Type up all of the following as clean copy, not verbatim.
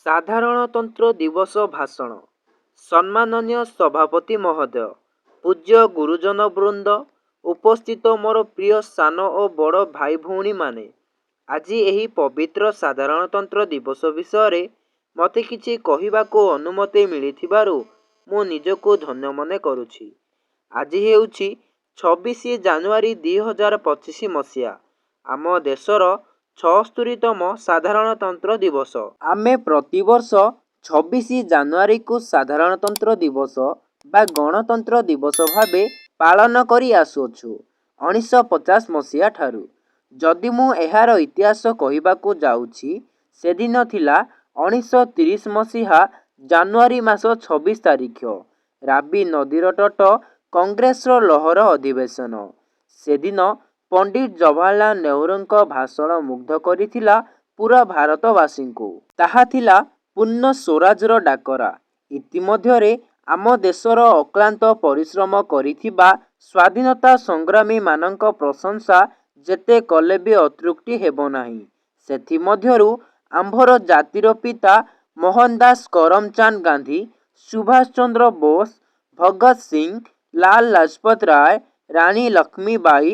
ସାଧାରଣତନ୍ତ୍ର ଦିବସ ଭାଷଣ। ସମ୍ମାନନୀୟ ସଭାପତି ମହୋଦୟ, ପୂଜ୍ୟ ଗୁରୁଜନ ବୃନ୍ଦ, ଉପସ୍ଥିତ ମୋର ପ୍ରିୟ ସାନ ଓ ବଡ଼ ଭାଇ ଭଉଣୀମାନେ, ଆଜି ଏହି ପବିତ୍ର ସାଧାରଣତନ୍ତ୍ର ଦିବସ ବିଷୟରେ ମୋତେ କିଛି କହିବାକୁ ଅନୁମତି ମିଳିଥିବାରୁ ମୁଁ ନିଜକୁ ଧନ୍ୟ ମନେ କରୁଛି। ଆଜି ହେଉଛି 26 ଜାନୁଆରୀ 2025 ମସିହା, ଆମ ଦେଶର 76ତମ ସାଧାରଣତନ୍ତ୍ର ଦିବସ। ଆମେ ପ୍ରତିବର୍ଷ 26 ଜାନୁଆରୀକୁ ସାଧାରଣତନ୍ତ୍ର ଦିବସ ବା ଗଣତନ୍ତ୍ର ଦିବସ ଭାବେ ପାଳନ କରି ଆସୁଅଛୁ 1950 ମସିହା ଠାରୁ। ଯଦି ମୁଁ ଏହାର ଇତିହାସ କହିବାକୁ ଯାଉଛି, ସେଦିନ ଥିଲା 1930 ମସିହା ଜାନୁଆରୀ ମାସ 26 ତାରିଖ, ରାବି ନଦୀର ତଟ କଂଗ୍ରେସର ଲହର ଅଧିବେଶନ। ସେଦିନ ପଣ୍ଡିତ ଜବାହରଲାଲ ନେହେରୁଙ୍କ ଭାଷଣ ମୁଗ୍ଧ କରିଥିଲା ପୁରା ଭାରତବାସୀଙ୍କୁ। ତାହା ଥିଲା ପୂର୍ଣ୍ଣ ସ୍ୱରାଜର ଡାକରା। ଇତିମଧ୍ୟରେ ଆମ ଦେଶର ଅକ୍ଳାନ୍ତ ପରିଶ୍ରମ କରିଥିବା ସ୍ୱାଧୀନତା ସଂଗ୍ରାମୀମାନଙ୍କ ପ୍ରଶଂସା ଯେତେ କଲେ ବି ଅତ୍ୟୁକ୍ତି ହେବ ନାହିଁ। ସେଥିମଧ୍ୟରୁ ଆମ୍ଭର ଜାତିର ପିତା ମୋହନ ଦାସ କରମଚାନ୍ଦ ଗାନ୍ଧୀ, ସୁଭାଷ ଚନ୍ଦ୍ର ବୋଷ, ଭଗତ ସିଂ, ଲାଲ ଲାଜପତ ରାୟ, ରାଣୀ ଲକ୍ଷ୍ମୀବାଇ,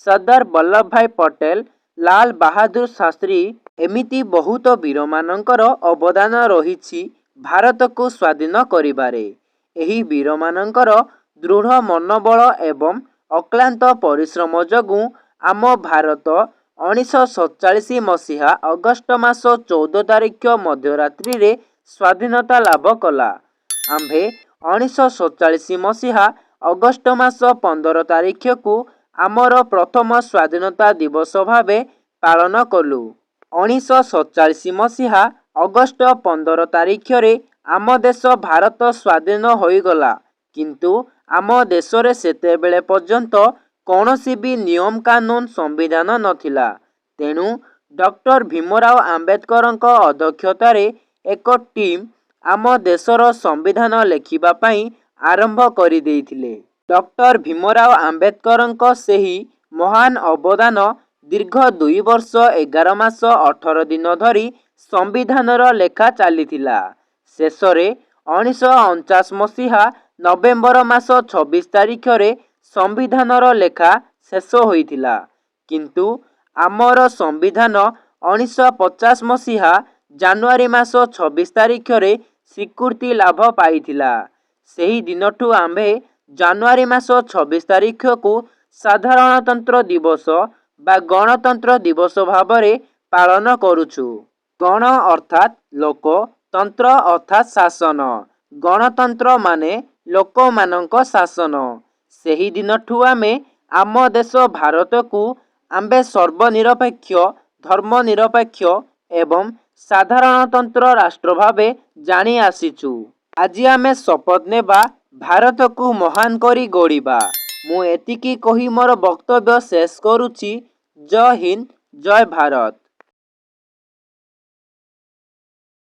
ସର୍ଦ୍ଦାର ବଲ୍ଲଭଭାଇ ପଟେଲ, ଲାଲ ବାହାଦୁର ଶାସ୍ତ୍ରୀ ଏମିତି ବହୁତ ବୀରମାନଙ୍କର ଅବଦାନ ରହିଛି ଭାରତକୁ ସ୍ୱାଧୀନ କରିବାରେ। ଏହି ବୀରମାନଙ୍କର ଦୃଢ଼ ମନୋବଳ ଏବଂ ଅକ୍ଳାନ୍ତ ପରିଶ୍ରମ ଯୋଗୁଁ ଆମ ଭାରତ 1947 ମସିହା ଅଗଷ୍ଟ ମାସ 14 ତାରିଖ ମଧ୍ୟରାତ୍ରିରେ ସ୍ୱାଧୀନତା ଲାଭ କଲା। ଆମ୍ଭେ 1947 ମସିହା ଅଗଷ୍ଟ ମାସ 15 ତାରିଖକୁ ଆମର ପ୍ରଥମ ସ୍ୱାଧୀନତା ଦିବସ ଭାବେ ପାଳନ କଲୁ। 1947 ମସିହା ଅଗଷ୍ଟ 15 ତାରିଖରେ ଆମ ଦେଶ ଭାରତ ସ୍ୱାଧୀନ ହୋଇଗଲା। କିନ୍ତୁ ଆମ ଦେଶରେ ସେତେବେଳେ ପର୍ଯ୍ୟନ୍ତ କୌଣସି ବି ନିୟମ କାନୁନ ସମ୍ବିଧାନ ନଥିଲା। ତେଣୁ ଡକ୍ଟର ଭୀମରାଓ ଆମ୍ବେଦକରଙ୍କ ଅଧ୍ୟକ୍ଷତାରେ ଏକ ଟିମ୍ ଆମ ଦେଶର ସମ୍ବିଧାନ ଲେଖିବା ପାଇଁ ଆରମ୍ଭ କରିଦେଇଥିଲେ। ଡକ୍ଟର ଭୀମରାଓ ଆମ୍ବେଦକରଙ୍କ ସେହି ମହାନ ଅବଦାନ ଦୀର୍ଘ 2 ବର୍ଷ 11 ମାସ 18 ଦିନ ଧରି ସମ୍ବିଧାନର ଲେଖା ଚାଲିଥିଲା। ଶେଷରେ 1949 ମସିହା ନଭେମ୍ବର ମାସ 26 ତାରିଖରେ ସମ୍ବିଧାନର ଲେଖା ଶେଷ ହୋଇଥିଲା। କିନ୍ତୁ ଆମର ସମ୍ବିଧାନ 1950 ମସିହା ଜାନୁଆରୀ ମାସ 26 ତାରିଖରେ ସ୍ୱୀକୃତି ଲାଭ ପାଇଥିଲା। ସେହି ଦିନଠୁ ଆମ୍ଭେ ଜାନୁଆରୀ ମାସ 26 ତାରିଖକୁ ସାଧାରଣତନ୍ତ୍ର ଦିବସ ବା ଗଣତନ୍ତ୍ର ଦିବସ ଭାବରେ ପାଳନ କରୁଛୁ। ଗଣ ଅର୍ଥାତ୍ ଲୋକ, ତନ୍ତ୍ର ଅର୍ଥାତ୍ ଶାସନ। ଗଣତନ୍ତ୍ର ମାନେ ଲୋକମାନଙ୍କ ଶାସନ। ସେହି ଦିନଠୁ ଆମେ ଆମ ଦେଶ ଭାରତକୁ ଆମ୍ଭେ ସର୍ବନିରପେକ୍ଷ, ଧର୍ମନିରପେକ୍ଷ ଏବଂ ସାଧାରଣତନ୍ତ୍ର ରାଷ୍ଟ୍ର ଭାବେ ଜାଣି ଆସିଛୁ। ଆଜି ଆମେ ଶପଥ ନେବା ଭାରତକୁ ମହାନ କରି ଗଢ଼ିବା। ମୁଁ ଏତିକି କହି ମୋର ବକ୍ତବ୍ୟ ଶେଷ କରୁଛି। ଜୟ ହିନ୍ଦ, ଜୟ ଭାରତ।